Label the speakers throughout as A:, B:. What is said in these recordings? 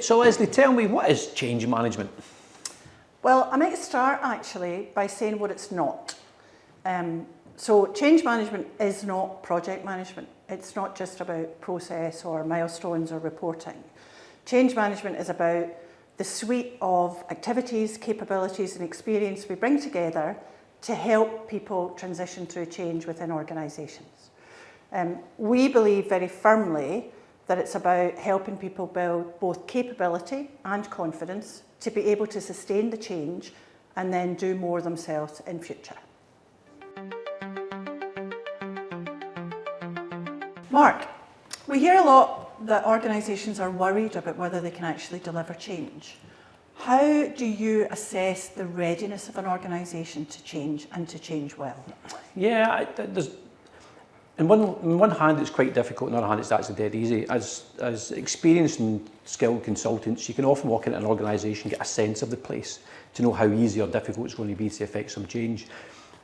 A: So Lesley, tell me, what is change management?
B: Well, I might start actually by saying what it's not. So change management is not project management. It's not just about process or milestones or reporting. Change management is about the suite of activities, capabilities and experience we bring together to help people transition through change within organisations. We believe very firmly that it's about helping people build both capability and confidence to be able to sustain the change and then do more themselves in future. Mark, we hear a lot that organisations are worried about whether they can actually deliver change. How do you assess the readiness of an organisation to change and to change well?
A: Yeah, on one hand it's quite difficult, on the other hand it's actually dead easy. As experienced and skilled consultants, you can often walk into an organisation, get a sense of the place, to know how easy or difficult it's going to be to effect some change.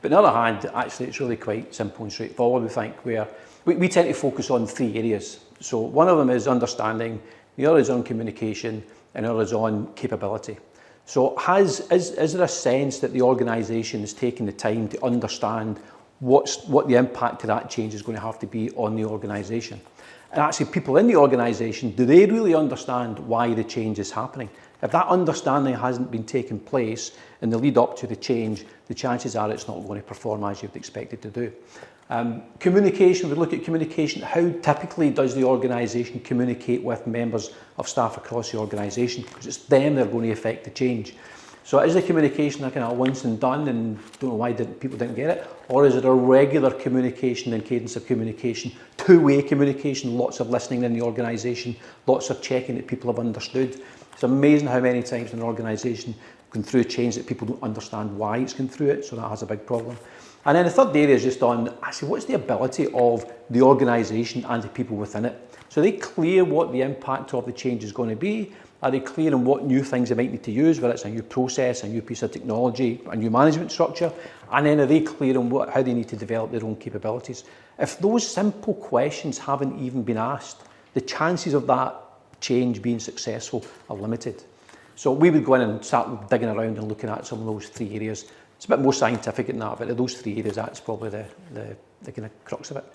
A: But on the other hand, actually it's really quite simple and straightforward, we think, where we tend to focus on three areas. So one of them is understanding, the other is on communication, and the other is on capability. So is there a sense that the organisation is taking the time to understand what the impact of that change is going to have to be on the organisation? And actually people in the organisation, do they really understand why the change is happening? If that understanding hasn't been taking place in the lead up to the change, the chances are it's not going to perform as you'd expect it to do. Communication, we look at communication. How typically does the organisation communicate with members of staff across the organisation? Because it's them that are going to affect the change. So is the communication a kind of once and done and don't know why people didn't get it? Or is it a regular communication and cadence of communication, two-way communication, lots of listening in the organisation, lots of checking that people have understood? It's amazing how many times in an organisation going through a change that people don't understand why it's going through it, so that has a big problem. And then the third area is just on, actually, what's the ability of the organisation and the people within it? So are they clear what the impact of the change is going to be? Are they clear on what new things they might need to use, whether it's a new process, a new piece of technology, a new management structure? And then are they clear on how they need to develop their own capabilities? If those simple questions haven't even been asked, the chances of that change being successful are limited. So we would go in and start digging around and looking at some of those three areas. It's a bit more scientific than that, but those three areas, that's probably the kind of crux of it.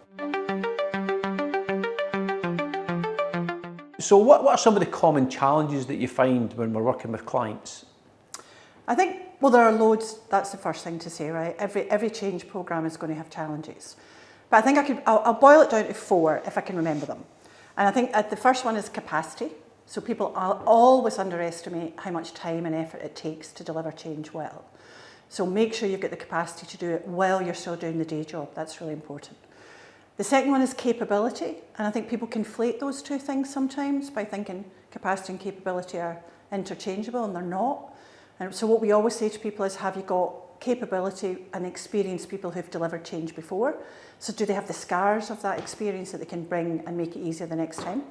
A: So what are some of the common challenges that you find when we're working with clients?
B: I think, well, there are loads. That's the first thing to say, right? Every change programme is going to have challenges. But I think I'll boil it down to four if I can remember them. And I think the first one is capacity. So people always underestimate how much time and effort it takes to deliver change well. So make sure you've got the capacity to do it while you're still doing the day job. That's really important. The second one is capability, and I think people conflate those two things sometimes by thinking capacity and capability are interchangeable, and they're not. And so what we always say to people is, have you got capability and experienced people who've delivered change before? So do they have the scars of that experience that they can bring and make it easier the next time?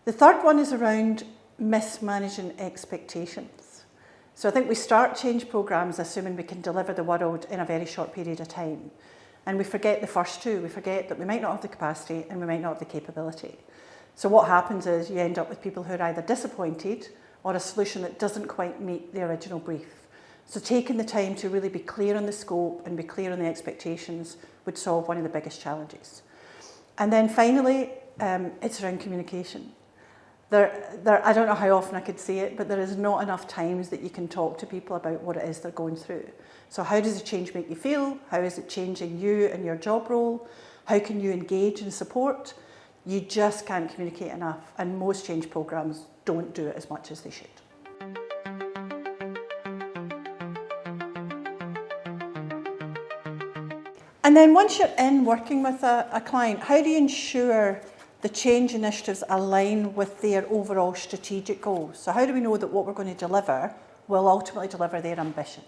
B: The third one is around mismanaging expectations. So I think we start change programmes assuming we can deliver the world in a very short period of time. And we forget the first two. We forget that we might not have the capacity and we might not have the capability. So what happens is you end up with people who are either disappointed or a solution that doesn't quite meet the original brief. So taking the time to really be clear on the scope and be clear on the expectations would solve one of the biggest challenges. And then finally, it's around communication. I don't know how often I could say it, but there is not enough times that you can talk to people about what it is they're going through. So how does the change make you feel? How is it changing you and your job role? How can you engage and support? You just can't communicate enough, and most change programmes don't do it as much as they should. And then once you're in working with a client, how do you ensure the change initiatives align with their overall strategic goals? So how do we know that what we're going to deliver will ultimately deliver their ambition?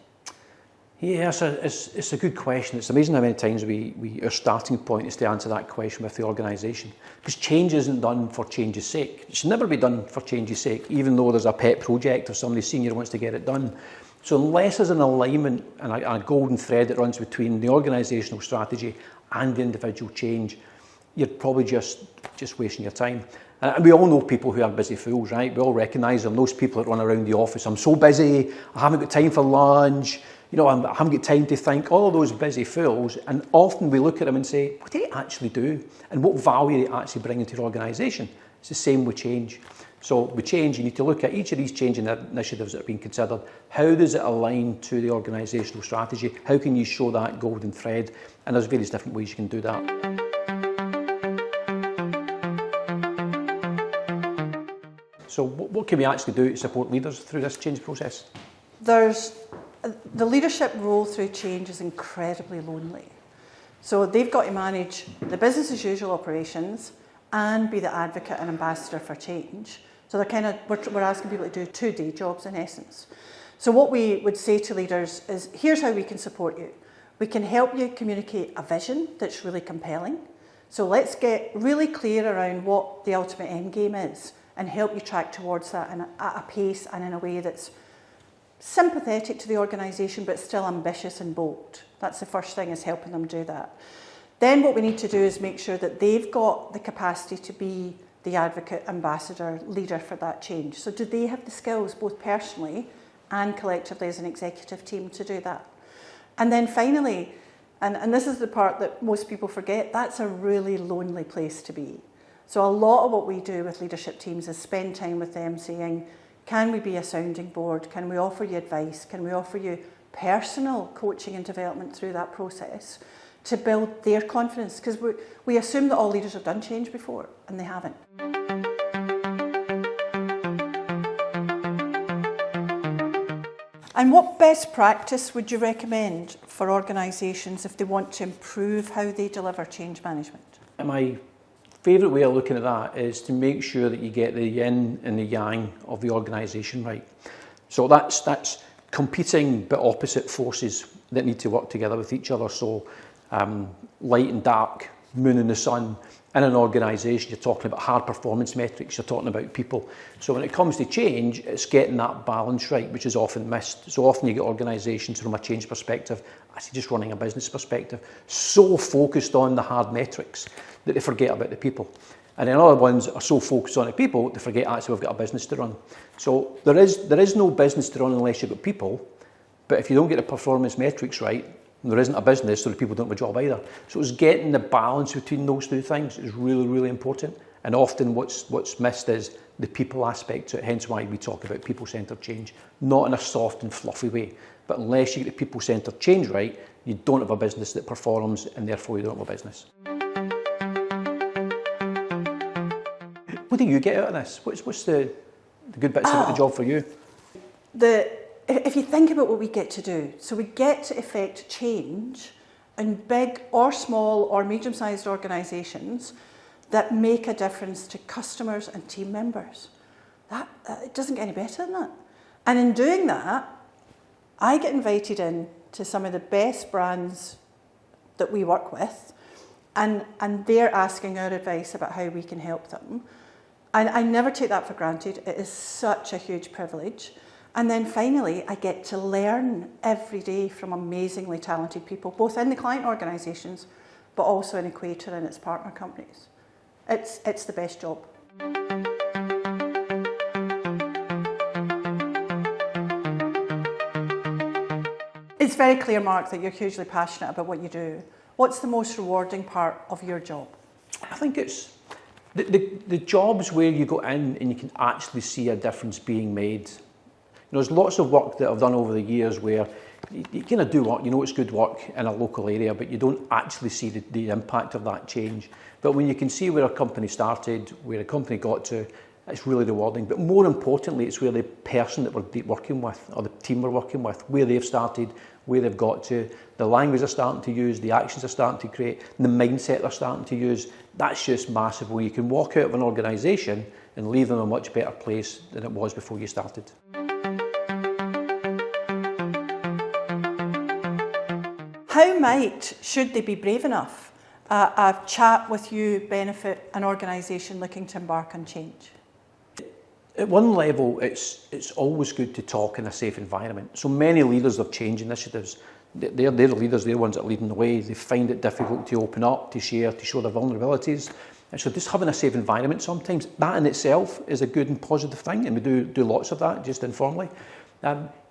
A: Yeah, it's a good question. It's amazing how many times our starting point is to answer that question with the organisation. Because change isn't done for change's sake. It should never be done for change's sake, even though there's a pet project or somebody senior wants to get it done. So unless there's an alignment and a golden thread that runs between the organisational strategy and the individual change, you're probably just wasting your time. And we all know people who are busy fools, right? We all recognise them. Those people that run around the office, I'm so busy, I haven't got time for lunch, I haven't got time to think, all of those busy fools. And often we look at them and say, what do they actually do? And what value are they actually bring into the organisation? It's the same with change. So with change, you need to look at each of these change initiatives that are being considered. How does it align to the organisational strategy? How can you show that golden thread? And there's various different ways you can do that. So what can we actually do to support leaders through this change process?
B: The leadership role through change is incredibly lonely. So they've got to manage the business as usual operations and be the advocate and ambassador for change. So we're asking people to do 2 day jobs in essence. So what we would say to leaders is, here's how we can support you. We can help you communicate a vision that's really compelling. So let's get really clear around what the ultimate end game is and help you track towards that at a pace and in a way that's sympathetic to the organisation but still ambitious and bold. That's the first thing, is helping them do that. Then what we need to do is make sure that they've got the capacity to be the advocate, ambassador, leader for that change. So do they have the skills, both personally and collectively as an executive team, to do that? And then finally, and this is the part that most people forget, that's a really lonely place to be. So a lot of what we do with leadership teams is spend time with them saying, can we be a sounding board? Can we offer you advice? Can we offer you personal coaching and development through that process to build their confidence? Because we assume that all leaders have done change before, and they haven't. And what best practice would you recommend for organisations if they want to improve how they deliver change management?
A: My favourite way of looking at that is to make sure that you get the yin and the yang of the organisation right. So that's competing but opposite forces that need to work together with each other. So light and dark, moon and the sun. In an organisation, you're talking about hard performance metrics, you're talking about people. So when it comes to change, it's getting that balance right, which is often missed. So often you get organisations from a change perspective, actually just running a business perspective, so focused on the hard metrics that they forget about the people. And then other ones are so focused on the people, they forget actually we've got a business to run. So there is no business to run unless you've got people, but if you don't get the performance metrics right, there isn't a business, so the people don't have a job either. So it's getting the balance between those two things is really, really important. And often what's missed is the people aspect to it, hence why we talk about people-centred change, not in a soft and fluffy way. But unless you get the people-centred change right, you don't have a business that performs, and therefore you don't have a business. What do you get out of this? What's the good bits about the job for you?
B: If you think about what we get to do, so we get to effect change in big or small or medium-sized organisations that make a difference to customers and team members. It doesn't get any better than that. And in doing that, I get invited in to some of the best brands that we work with, and they're asking our advice about how we can help them. And I never take that for granted. It is such a huge privilege. And then finally, I get to learn every day from amazingly talented people, both in the client organisations, but also in Equator and its partner companies. It's the best job. It's very clear, Mark, that you're hugely passionate about what you do. What's the most rewarding part of your job?
A: I think it's the jobs where you go in and you can actually see a difference being made. There's lots of work that I've done over the years where you kind of do work, you know it's good work in a local area, but you don't actually see the impact of that change. But when you can see where a company started, where a company got to, it's really rewarding. But more importantly, it's where the person that we're working with, or the team we're working with, where they've started, where they've got to, the language they're starting to use, the actions they're starting to create, the mindset they're starting to use. That's just massive, where you can walk out of an organisation and leave them in a much better place than it was before you started.
B: How should they be brave enough, a chat with you benefit an organisation looking to embark on change?
A: At one level, it's always good to talk in a safe environment. So many leaders of change initiatives, they're the leaders, they're the ones that are leading the way. They find it difficult to open up, to share, to show their vulnerabilities. And so just having a safe environment sometimes, that in itself is a good and positive thing, and we do lots of that just informally.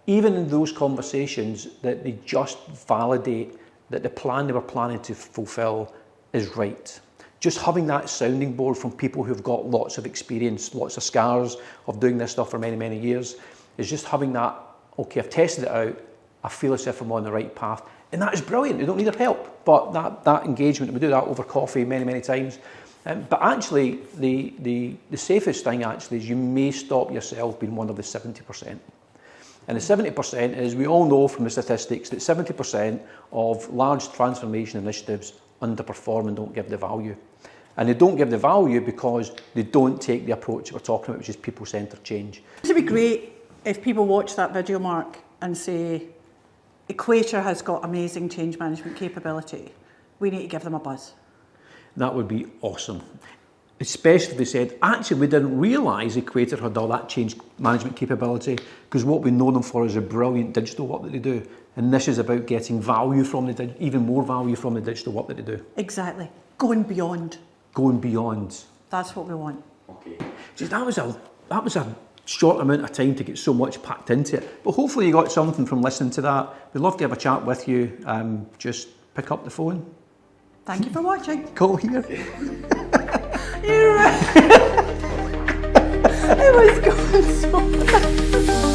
A: Even in those conversations, that they just validate that the plan they were planning to fulfil is right. Just having that sounding board from people who've got lots of experience, lots of scars of doing this stuff for many, many years, is just having that, okay, I've tested it out, I feel as if I'm on the right path. And that is brilliant, you don't need their help. But that engagement, we do that over coffee many, many times. But actually, the safest thing actually is you may stop yourself being one of the 70%. And the 70% is, we all know from the statistics that 70% of large transformation initiatives underperform and don't give the value. And they don't give the value because they don't take the approach that we're talking about, which is people-centred change.
B: It would be great if people watch that video, Mark, and say, Equator has got amazing change management capability. We need to give them a buzz.
A: That would be awesome. Especially if they said, actually, we didn't realise Equator had all that change management capability, because what we know them for is a brilliant digital work that they do. And this is about getting value from even more value from the digital work that they do.
B: Exactly. Going beyond.
A: Going beyond.
B: That's what we want.
A: Okay. See, that was a short amount of time to get so much packed into it. But hopefully you got something from listening to that. We'd love to have a chat with you. Just pick up the phone.
B: Thank you for watching.
A: Call here.
B: You're right. It was going so fast.